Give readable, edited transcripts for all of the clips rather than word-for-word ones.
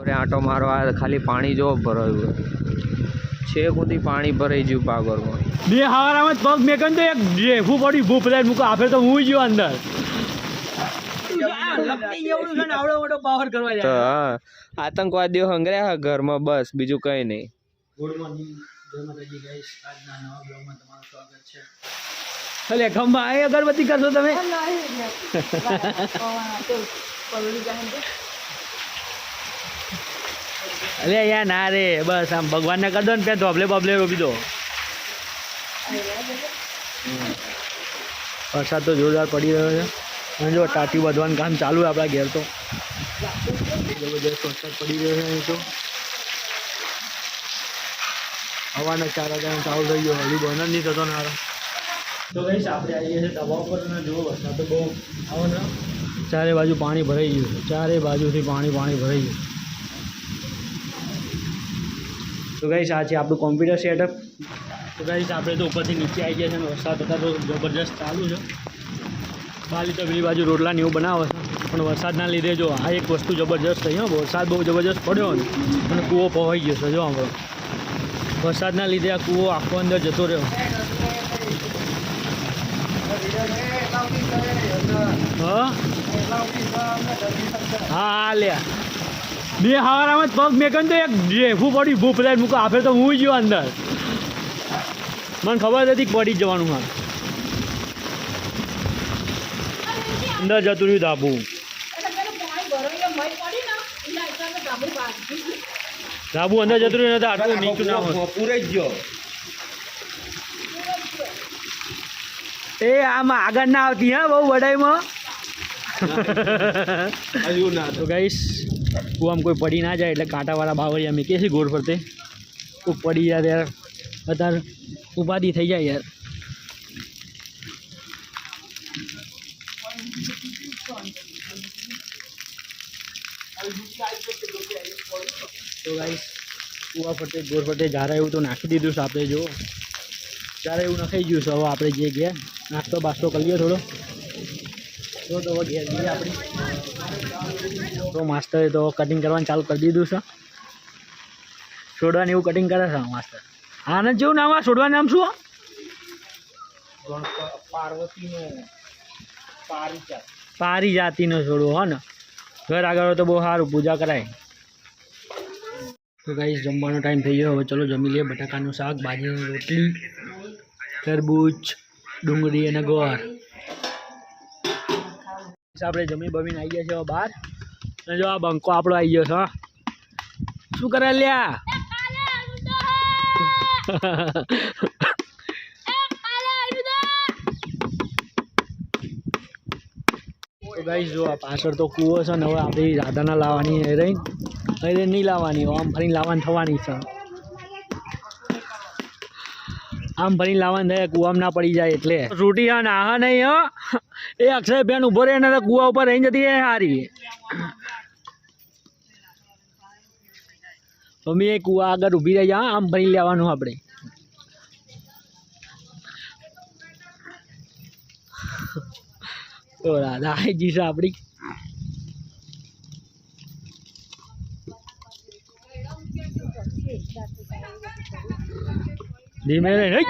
આટો મારવા ખાલી પાણી જો ભરાયું છે સુધી પાણી ભરાઈ ગયું પાગરમાં બે હવારામાં પગ મેકન તો એક રેફું પડ્યું ભૂપ લઈને મૂકો આપે તો હું ગયો અંદર આતંકવાદીઓ હંગર્યા ઘરમાં બસ બીજું કઈ નહીં. ગુડ મોર્નિંગ, જય માતાજી ગાઈસ. આજના નવા બ્લોગમાં તમારું સ્વાગત છે. ભલે ખંભા એ અગરબત્તી કરશો તમે? અલે યાર ના રે, બસ આમ ભગવાનને કરી દો ને ત્યાં ધોબલે બબલે રોપી દો. વરસાદ તો જોરદાર પડી રહ્યો છે અને જો ટાંટી વધવાનું કામ ચાલુ આપણા ઘેર તો જબરજસ્ત વરસાદ પડી રહ્યો છે. અહીં તો હવાના 4 વાગ્યાનો ચાલુ થઈ ગયો, હજુ બંધ જ નહીં થતો ને હારો. તો કઈ આપણે આવીએ છીએ ધાબા ઉપર અને જુઓ વરસાદ તો બહુ આવો ને, ચારે બાજુ પાણી ભરાઈ ગયું છે, ચારે બાજુથી પાણી ભરાઈ ગયું. તો ગાઈસ આ છે આપણું કોમ્પ્યુટર સેટઅપ. તો ગાઈસ આપણે તો ઉપરથી નીચે આવી ગયા છે અને વરસાદ હતા તો જબરજસ્ત ચાલુ છે. બાલી તો પેલી બાજુ રોટલા ને એવું બનાવે છે પણ વરસાદના લીધે જો આ એક વસ્તુ જબરજસ્ત થઈ. વરસાદ બહુ જબરજસ્ત પડ્યો ને અને કૂવો પવાઈ ગયો છે. જો આપણો વરસાદના લીધે આ કૂવો આખો અંદર જતો રહ્યો. હા લ્યા બે હવારામાં પગ મેકન તો એક રેફું પડ્યું ભૂપ લઈને મૂકો આપે તો હું ગયો અંદર. મને ખબર હતી પડી જવાનું. હા અંદર જતું રહ્યું ધાબુ. ધાબુ અંદર જતું રહ્યું નથી, આટલું નીચું ના હોય પૂરે જ ગયો. એ આમાં આગળ ના આવતી હા બહુ વડાઈમાં. તો ગાઈસ આમ કોઈ પડી ના જાય એટલે કાંટાવાળા બાવળિયા મેં કે છે ગોળ ફરતે. કોઈ પડી જાય યાર અત્યારે ઉપાધિ થઈ જાય યાર. તો ગાઈસ કૂવા ફરતે ગોળ ફરતે ઝારા એવું તો નાખી દીધું છે આપણે. જો ઝારા એવું નખાઈ ગયું છે. હવે આપણે જે ગયા નાસ્તો બાસ્તો કરી લઈએ થોડો તો ઘેર જઈએ આપણી. તો માસ્ટરે તો કટિંગ કરવાનું ચાલુ કરી દીધું છે. છોડવાનું એવું કટિંગ કરે છે માસ્ટર. આને જેવું નામ આ છોડવાનું નામ શું? પારિજાતિનો છોડવો હો ને. ઘર આગળ તો બહુ સારું પૂજા કરાય. તો ગાઈસ જમવાનો ટાઈમ થઈ ગયો. હવે ચલો જમી લઈએ. બટાકાનું શાક, બાજરીની રોટલી, તરબૂચ, ડુંગળી અને ગોળ. આપણે જમી બમીને આવી ગયા છે હવે બહાર. અને જો આ બંકો આપણો આવી ગયો છે. હા શું કરે લ્યા? તો ગાઈસ જો આ પાછળ તો કૂવો છે ને હવે આપણી રાધાના લાવવાની રહી નહીં લાવવાની, આમ ફરીને લાવવાની થવાની છે. આમ ફરીને લાવવાની થાય કૂવામાં ના પડી જાય એટલે. રૂટી હા નાહા નહીં હો. એ અક્ષય બેન ઉભો રહે ને કૂવા ઉપર રહી જતી એ સારી. મમ્મી એ કૂવા આગળ ઊભી રહી જા. આમ ફરી લેવાનું આપણે. તો રાધા આવી ગઈ છે આપણી. ધીમે રહી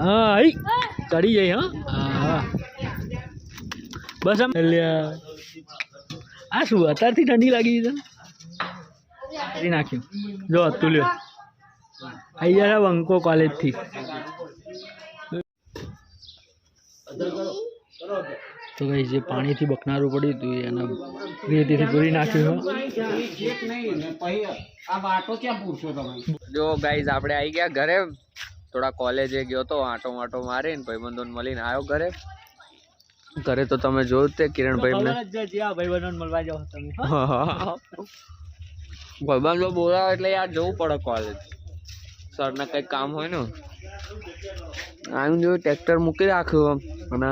હા ચડી જાય. હા બસ આમ આ શું અત્યારથી ઠંડી લાગી છે નાખ્યું. જો હતું લ્યો આવી જાય બંકો કોલેજથી. તો કઈ જે પાણીથી બકનારું પડ્યું હતું એના રેતીથી પૂરી નાખ્યું. જો ગાઈઝ આપણે આવી ગયા ઘરે. થોડા કોલેજે ગયો તો આંટો માટો મારીને ભાઈબંધોને મળીને આવ્યો ઘરે. ઘરે તો તમે જોયું તે કિરણભાઈ ભાઈબંધો બોલાવે એટલે યાર જવું પડે કોલેજ. સરને કંઈક કામ હોય ને આમ જો ટ્રેક્ટર મૂકી રાખ્યું અને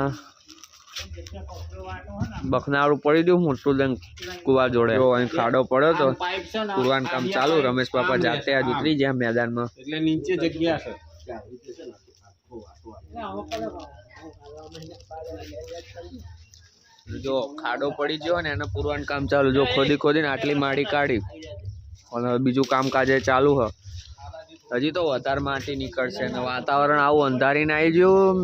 બખનારું પડી ગયું મોટું લઈને કુવા જોડે. અહીં ખાડો પડ્યો તો કુવાનું કામ ચાલુ. રમેશ બાપા જાતે આજ ઉતરી ગયા મેદાનમાં. એટલે નીચે જગ્યા છે. જો ખાડો પડી ગયો ને એને પૂરવાનું કામ ચાલુ. જો ખોદીને આટલી માટી કાઢી અને બીજું કામકાજ ચાલુ હ. હજી તો વધારે માટી નીકળશે ને વાતાવરણ આવું અંધારીને આવી ગયું.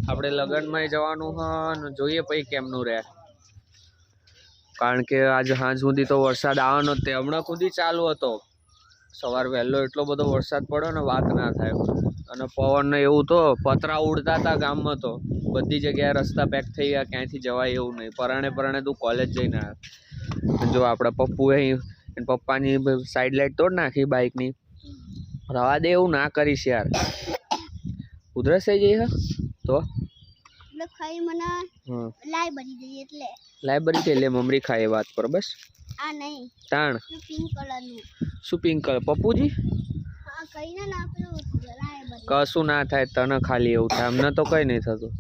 આપણે લગ્નમાં જવાનું હ ને જોઈએ પછી કેમનું રહે, કારણ કે આજે સાંજ સુધી તો વરસાદ આવવાનો જ તે. હમણાં સુધી ચાલુ હતો. સવાર વહેલો એટલો બધો વરસાદ પડ્યો ને વાત ના થાય. અને પવન ને એવું તો પતરા ઉડતા હતા ગામમાં. તો બધી જગ્યાએ રસ્તા પેક થઈ ગયા, ક્યાંયથી જવાય એવું નહીં. પરાણે તું કોલેજ જઈને આવ્યો. જો આપણા પપ્પુએ પપ્પાની સાઈડ લાઈટ તોડ નાખી બાઇકની. રવા દે, એવું ના કરીશ યાર. ઉધરસ થઈ જઈ તો લાઇબ્રેરી એટલે મમરી ખાય વાત પર બસ. આ નહીં તાણ પિંક કલરનું. શું પિંક કલર? પપ્પુજી કશું ના થાય તને, ખાલી એવું થાય. અમને તો કઈ નહીં થતું.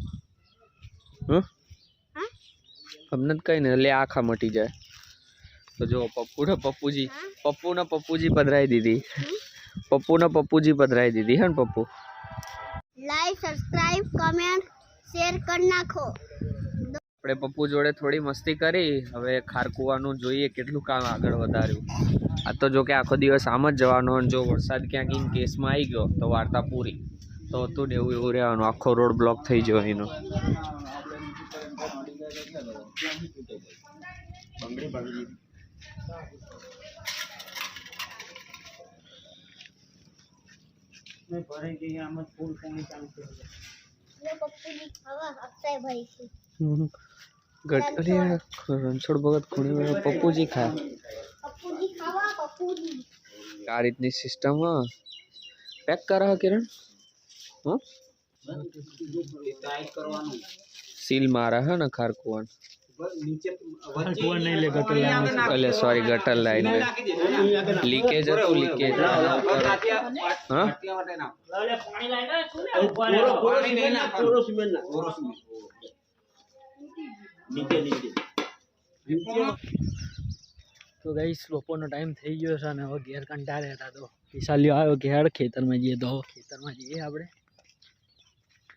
અમને જ કઈ નહીં. લે આખા મટી જાય. તો જો પપ્પુને પપ્પુજી પધરાઈ દીધી. પપ્પુજી પધરાઈ દીધી હે ને Pappu. Like, subscribe, comment, share કરી નાખો. આપણે પપ્પુ જોડે થોડી મસ્તી કરી. હવે ખારકુવાનું જોઈએ કેટલું કામ આગળ વધાર્યું. આ તો જો કે આખો દિવસ આમ જ જવાનો. અને જો વરસાદ ક્યાંક ઇન કેસમાં આવી ગયો તો વાર્તા પૂરી. તો હતું ને એવું રહેવાનું. આખો રોડ બ્લોક થઈ ગયો એનો. રણછોડ ભગત ખૂણી પપ્પુજી ખાય. આ રીતની સિસ્ટમ પેક કરા કિરણ. સીલ મારા હે ને ખારકુવાન. એટલે સોરી ગટર લાઈન લીકેજ હતું. લીકેજ તો ગાઈસ બપોરનો ટાઈમ થઈ ગયો છે અને હવે ઘેર કંટાળ્યા હતા. તો વિશાલ્યો આવ્યો કે હેડ ખેતરમાં જઈએ. તો ખેતરમાં જઈએ આપણે.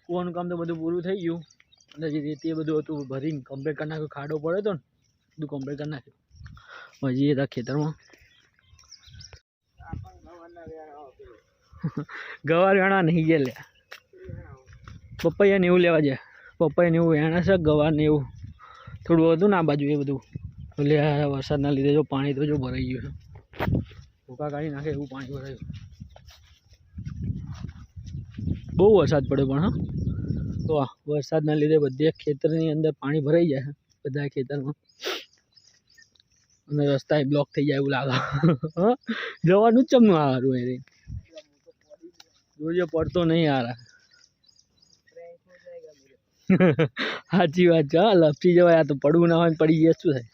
કૂવાનું કામ તો બધું પૂરું થઈ ગયું. અને જે રેતી બધું હતું ભરીને કમ્પ્લીટ કરી નાખ્યું. ખાડો પડ્યો હતો ને બધું કમ્પ્લીટ કરી નાખ્યું. હવે જઈએ ત્યાં ખેતરમાં. ગવાર વેણા નહીં ગયા લે. પપૈયા ને એવું લેવા જાય. પપૈયા ને એવું વેણા છે. ગવાર ને એવું થોડું હતું ને આ બાજુ એ બધું. એટલે વરસાદના લીધે જો પાણી તો જો ભરાઈ ગયું છે. ભૂકા કાઢી નાખે એવું પાણી ભરાયું. બહુ વરસાદ પડ્યો પણ હા. તો વરસાદના લીધે બધે ખેતરની અંદર પાણી ભરાઈ જાય છે બધા ખેતરમાં. અને રસ્તા બ્લોક થઈ જાય એવું લાગે. જવાનું જ ચમનું સારું એ જોજો પડતો નહીં હારા. સાચી વાત છે. હા લપસી જવાય. આ તો પડવું ના હોય પડી ગયા શું થાય.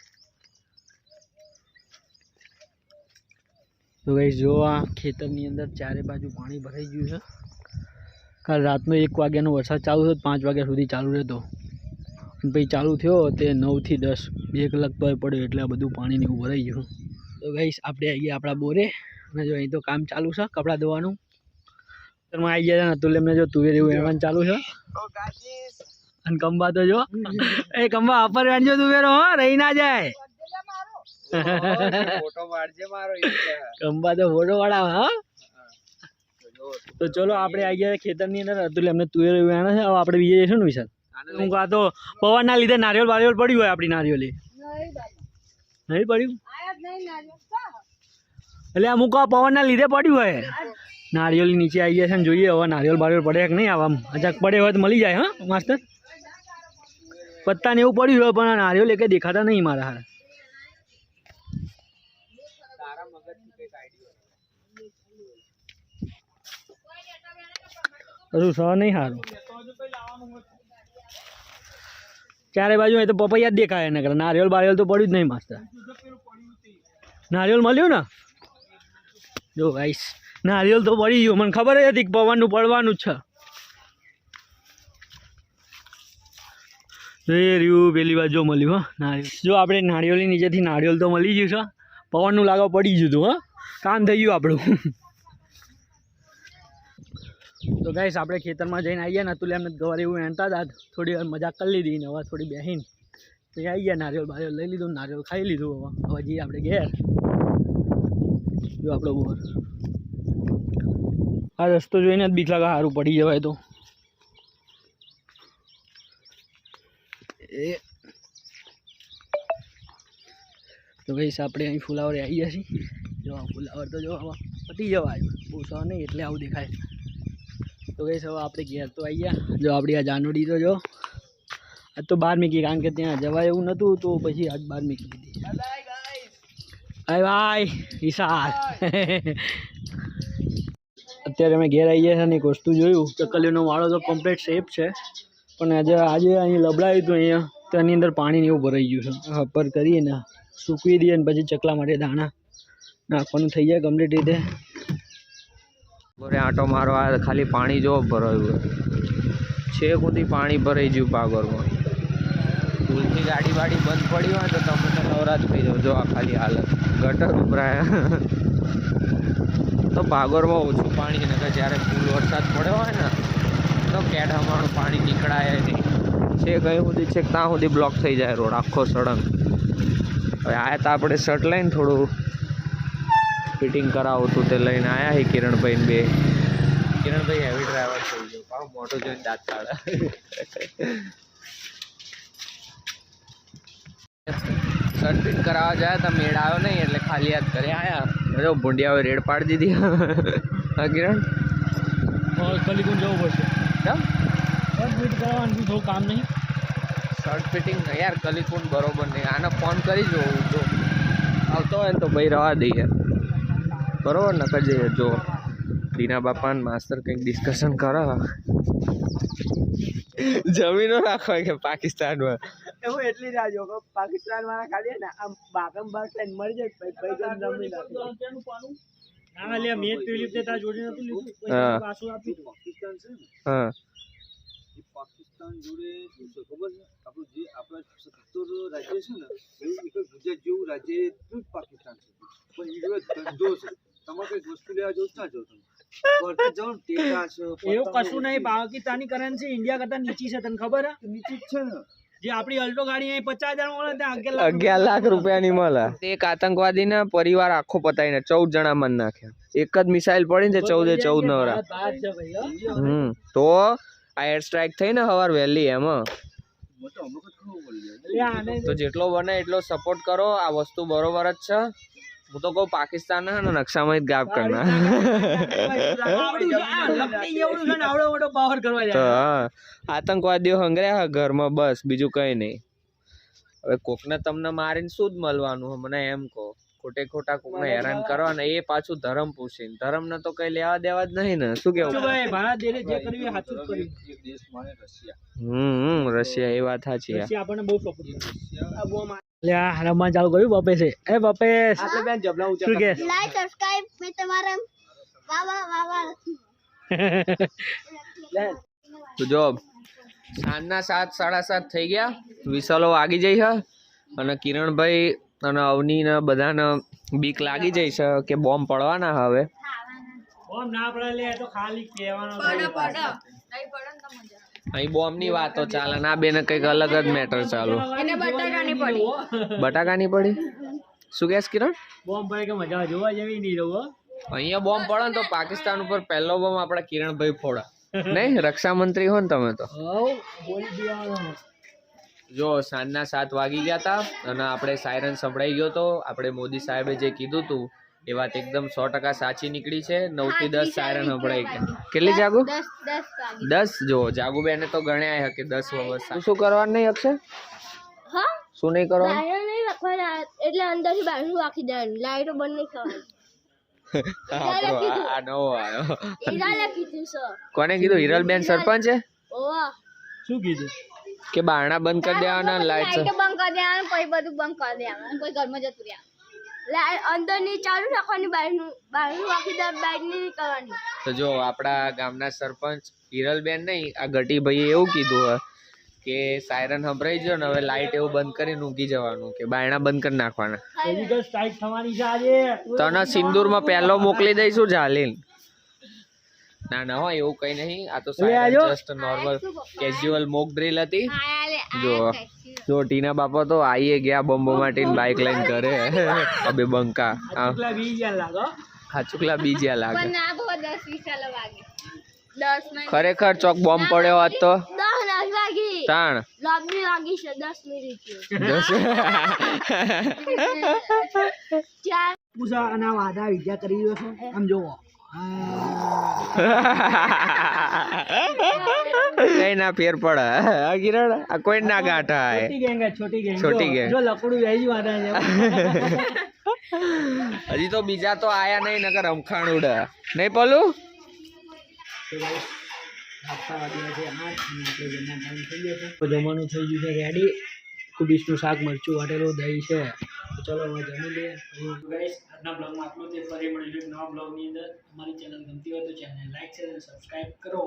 તો ભાઈ જો આ ખેતરની અંદર ચારે બાજુ પાણી ભરાઈ ગયું છે. કાલ રાતનો 1 વાગ્યાનો વરસાદ ચાલુ થયો. 5 વાગ્યા સુધી ચાલુ રહેતો. અને પછી ચાલુ થયો તે 9 થી 10 2 કલાક તો પડ્યો. એટલે આ બધું પાણી ને એવું ભરાઈ ગયું. તો ગાઈસ આપણે આવી ગયા આપણા બોરે. અને જો અહીં તો કામ ચાલુ છે કપડાં ધોવાનું. તમે આવી ગયા ને તો એમને જો તુવેર એવું એવાનું ચાલુ છે. અને કંબા તો જો એ કંબા અપર વેણજો તુવેરો હો રહી ના જાય. ફોટો પાડજે મારો. કંબા તો ફોટો પાડાવે. હા તો ચલો આપણે આવી ગયા ખેતરની અંદર. અતુલ એમને તુવેર વેણા છે. હવે આપણે બીજે જઈશું ને વિશાલ. હું કહા તો પવનના લીધે નારિયેળ બારિયેળ પડ્યું હોય આપણી નારિયેળી. નહીં પડ્યું એટલે અમુક પવનના લીધે પડ્યું હોય. નારિયેળ નીચે આવી ગયા છે ને જોઈએ હવે નારિયેળ બારિયેળ પડે કે નહીં. આવા અચાક પડે હોય તો મળી જાય. હા માસ્ટર પત્તા ને એવું પડ્યું હોય પણ નારિયેળ એકે દેખાતા નહીં મારા હારા. હજુ સહ નહીં સારું. ચારે બાજુ તો પપૈયા જ દેખાય ને. નારિયેળ બારિયેળ તો પડ્યું જ નહીં માસ્ટર. નારિયેળ મળ્યું ને જો ગાઈસ. નારિયેળ તો પડી ગયું. મને ખબર જ હતી કે પવનનું પડવાનું જ છે. રહ્યું પેલી બાજુ મળ્યું. હા નારિયેળ જો આપણે નારિયેળની નીચેથી નારિયેળ તો મળી ગયું છે. પવનનું લાગો પડી ગયું હતું. હા કામ થઈ ગયું આપણું. તો ગાઈસ આપણે ખેતરમાં જઈને આવીએ ને. અતુલ એમને ગવાર એવું એનતા હતા. થોડી વાર મજાક કરી લીધી ને હવે થોડી બેસીને તો આવી ગયા નારિયેળ બારિયેળ લઈ લીધું, નારિયેળ ખાઈ લીધું. હવે જઈએ આપણે ઘેર. જો આપણો બોર આ રસ્તો જોઈને જ બીક લાગે સારું પડી જવાય તો. એ તો ગઈશ આપણે અહીં ફુલાવરે આવી ગયા છીએ. જો આ ફુલાવર તો જો હવે પતી જવાય, બહુ સર નહીં એટલે આવું દેખાય. તો ગઈશ હવે આપણે ઘેર તો આવી ગયા. જો આપણી આ જાનોડી તો જો આજ તો બહાર મૂકી, કારણ કે ત્યાં જવાય એવું નહોતું તો પછી આજ બહાર મૂકી દીધી. હાય ભાઈ વિશાલ. અત્યારે અમે ઘેર આવી ગયા છે અને એક વસ્તુ જોયું, ચકલીનો વાળો તો કમ્પ્લીટ સેફ છે, પણ આજે અહીં લબડાયું હતું અહીંયા તો એની અંદર પાણી ને એવું ભરાઈ ગયું છે. હપર કરીએ ને સૂકવી દઈએ ને પછી ચકલા માટે દાણા નાખવાનું થઈ જાય કમ્પ્લીટ રીતે. બરે આંટો મારવા ખાલી પાણી જો ભરાયું છે, સુધી પાણી ભરાઈ ગયું પાગોરમાં. ભૂલથી ગાડી વાડી બંધ પડી હોય તો તમે તો નવરાત થઈ જાઓ. જો આ ખાલી હાલત ગટર ઉભરાયા. તો ભાગોરમાં ઓછું પાણી ને જ્યારે ફૂલ વરસાદ પડ્યો હોય ને તો કેઢામાં પાણી નીકળાય નહીં. છે કઈ સુધી છે ત્યાં સુધી બ્લોક થઈ જાય રોડ આખો સળંગ. હવે આયા તો આપણે શર્ટ લઈને થોડું ફિટિંગ કરાવું હતું તે લઈને આવ્યા છે કિરણભાઈ બે. કિરણભાઈ હેવી ડ્રાઈવર થઈ ગયો, પાછું મોટું જોઈને દાંત કાઢે. શર્ટ ફિટ કરાવવા જાય તો મેળ આવ્યો નહીં એટલે ખાલી યાદ કરે આવ્યા. જો ભૂંડિયાઓ રેડ પાડી દીધી. હા કિરણ કલીકુંડ જવું પડશે. કેમ શર્ટ ફિટ કરાવવાનું થોડું કામ નહીં. શર્ટ ફિટિંગ યાર કલીકુંડ બરોબર નહીં. આને ફોન કરી જોઉં જો આવતો હોય ને તો ભાઈ રવા દઈએ બરોબર ને. કજે જો દીના બાપાને માસ્તર કંઈક ડિસ્કશન કરો. જમીનો રાખવા કે પાકિસ્તાનમાં એવું એટલી રાહ જો પાકિસ્તાન વાળા ખાલી ને આમ બાગમ બાગ લઈને મરી જાય ભાઈ જમી નાખે. ના લે મેચ પેલી તે તા જોડી નતું લીધું પછી પાછું આપ્યું પાકિસ્તાન છે ને. હા એ પાકિસ્તાન જોડે શું છે ખબર છે, આપણું જે આપણા 70 રાજ્ય છે ને એવું એક ગુજરાત જેવું રાજ્ય એટલું જ પાકિસ્તાન છે, પણ એ જોડે ધંધો છે. તમારે કઈ વસ્તુ લેવા જવું ના જાવ તમે એવું કશું નહીં. પાકિસ્તાની કરન્સી ઇન્ડિયા કરતા નીચી છે, તને ખબર હે? નીચી જ છે ને. જે આપણી અલ્ટો ગાડી અહીં 50,000 મળે ત્યાં 11 લાખ રૂપિયાની મળે. એક આતંકવાદીના પરિવાર આખો પતાવીને 14 જણા મન નાખ્યા. એક જ મિસાઇલ પડી ને 14 નવરા. તો આ એર સ્ટ્રાઇક થઈ ને હવાર વહેલી એમાં તો જેટલો બને એટલો સપોર્ટ કરો. આ વસ્તુ બરોબર જ છે. હું તો કહું પાકિસ્તાન ને નકશામાં જ ગાયબ કરના. તો હા આતંકવાદીઓ હંગર્યા ઘરમાં બસ, બીજું કઈ નહીં. હવે કોકને તમને મારીને શું જ મળવાનું? મને એમ કહો, ખોટે ખોટા કોકને હેરાન કરવા ને એ પાછું ધર્મ પૂછીને. ધર્મ ને તો કઈ લેવા દેવા જ નહીં ને. શું કેવું? રશિયા એ વાત સાચી. રમવા ચાલુ કર્યું બપે છે. એ બપે શું કે લાઈક સબસ્ક્રાઇબ મે તમારા વાહ તો જો સાંજના 7 7:30 થઈ ગયા. વિસલો વાગી જઈ છે અને કિરણભાઈ અને અવની ને બધાને બીક લાગી જઈ છે કે બોમ્બ પડવાના હવે. બોમ્બ ના પડે લે તો ખાલી કહેવાનો અહીં બોમ્બ ની વાતો ચાલે. ના બેને કંઈક અલગ જ મેટર ચાલુ. બટાકાની પડી શું કહેશ કિરણ? બોમ્બ પડે કે મજા જોવા જેવી નહીં રહો. અહીંયા બોમ્બ પડે ને તો પાકિસ્તાન ઉપર પહેલો બોમ્બ આપણા કિરણભાઈ ફોડા નહીં? રક્ષામંત્રી હો ને તમે તો. જો સાંજના 7 વાગી ગયા હતા અને આપણે સાયરન સંભળાઈ ગયો તો. આપણે મોદી સાહેબે જે કીધું હતું એ વાત એકદમ 100% સાચી નીકળી છે. 9 થી 10 સાયરન સંભળાઈ ગયા. કેટલી જાગુ? 10. જો જાગુબેને તો ગણ્યા હે કે 10 વખત. શું કરવાનું નહીં અક્ષય? હા શું નહીં કરવાનું? નહીં રાખવાના એટલે અંદરથી બહારનું રાખી દેવાનું. લાઈટો બંધ નહીં કરવાની. આ નવો આવ્યો. ઈરાલે કીધું સર. કોને કીધું? હિરલબેન સરપંચ છે. ઓવા શું કીધું? કે બારણા બંધ કરી દેવાના, લાઈટ લાઈટો બંધ કરી દેવાનું, પછી બધું બંધ કરી દેવાનું, કોઈ ઘરમાં જતું રહેવાનું. અંદરની ચાલુ રાખવાની, બહારનું રાખી દે, બહારની નહીં કરવાની. તો જો આપણા ગામના સરપંચ હિરલબેન નહીં, આ ગટીભાઈએ એવું કીધું હે કે સાયરન સંભળાઈ ગયો ને હવે લાઈટ એવું બંધ કરીને ઊંઘી જવાનું, કે બારણા બંધ કરી નાખવાના. તને સિંદૂરમાં પહેલો મોકલી દઈશું ઝાલીને. ના ના હો એવું કઈ નહીં આ તો લે આજો. Just normal casual mock drill હતી આયા જો જો ટીના બાપા તો આઈએ ગયા બોમ્બો માટીને બાઇક લઈને કરે અબે બંકા આ પેલા બી ગયા લાગો હાચુકલા બીજ્યા લાગે પણ ના બહુ 10-20 વાગે 10 મિનિટ ખરેખર ચોક બોમ્બ પડ્યો હોત તો 10 વાગી તાણ લોબી વાગી છે 10 મિનિટ ચાર પૂછા અને વાદા વિદ્યા કરી રહ્યો છો આમ જોવો કઈ ના ફેર પડે આ કિરણ આ કોઈ ના ગાંઠાય છોટી ગેંગ છોટી ગેંગ. જો લકડું વેજી વાદા છે હજી તો બીજા તો આયા નહીં નકર રમખાણ ઉડે નહીં પલું જમવાનું થઈ ગયું છે રેડી કુબીસનું શાક મરચું વાટેલું દહીં છે તો ચલો હવે જમી લઈએ ગાઈસ આજના બ્લોગમાં આટલું તે ફરી મળીશું એક નવા બ્લોગની અંદર અમારી ચેનલ ગમતી હોય તો ચેનલ લાઈક શેર અને સબસ્ક્રાઇબ કરો